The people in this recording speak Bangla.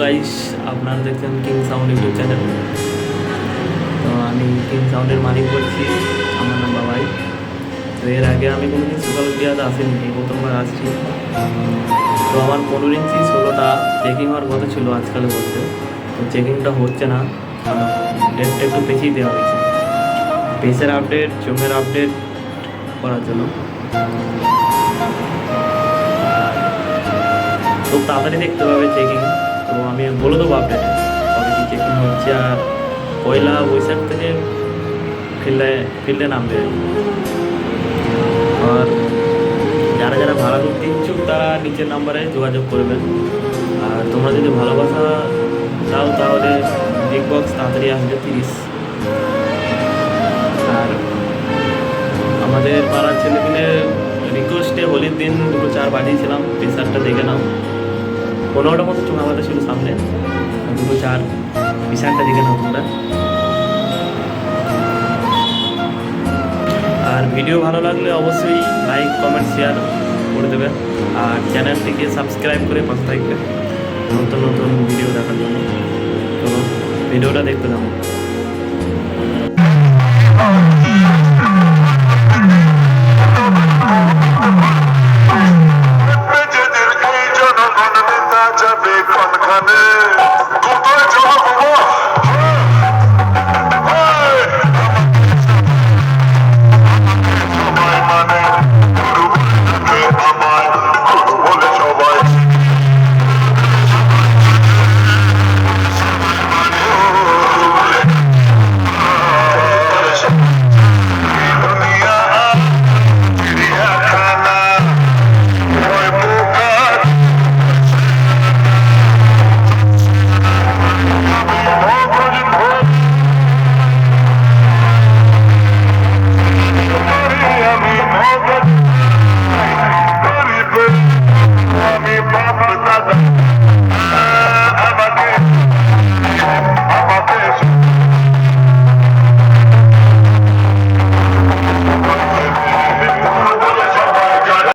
গাইস, আপনারা দেখছেন কিং সাউন্ড ইউটিউব চ্যানেল। তো আমি কিং সাউন্ডের মালিক বলছি, আমার নাম বাবাই। তো এর আগে আমি কোনোদিন সোশ্যাল মিডিয়াতে আসিনি, এই প্রথমবার আসছি। তো আমার 15 ইঞ্চি 16টা চেকিং হওয়ার কথা ছিল আজকালে বলতে, তো চেকিংটা হচ্ছে না, ডেটটা একটু পেছিয়ে দেওয়া হয়েছে পেসের আপডেট, জমের আপডেট করার জন্য। খুব তাড়াতাড়ি দেখতে পাবে চেকিং। তো আমি বলে দেবো আপডেটে কবে কি চেকিং হচ্ছে। আর 1 বৈশাখ থেকে ফিল্ডে নামবে। আর যারা যারা ভাড়া করতে ইচ্ছুক তারা নিচের নাম্বারে যোগাযোগ করবেন। আর তোমরা যদি ভালোবাসা দাও তাহলে বিগ বক্স তাড়াতাড়ি আসবে 30। আর আমাদের পাড়ার ছেলেপিলে রিকোয়েস্টে হোলির দিন 2-4 বাজিয়েছিলাম, প্রেসারটা দেখে নাও। 15টা মতো চোখা বাতা ছিল সামনে, 2-4 প্রেসারটা দেখে নাও তোমরা। আর ভিডিও ভালো লাগলে অবশ্যই লাইক, কমেন্ট, শেয়ার করে দেবেন। আর চ্যানেলটিকে সাবস্ক্রাইব করে পাশে থাকবেন নতুন নতুন ভিডিও দেখার জন্য। চলো ভিডিওটা দেখতে যাবো। জনগণ নেতা যাবে কোনখানে,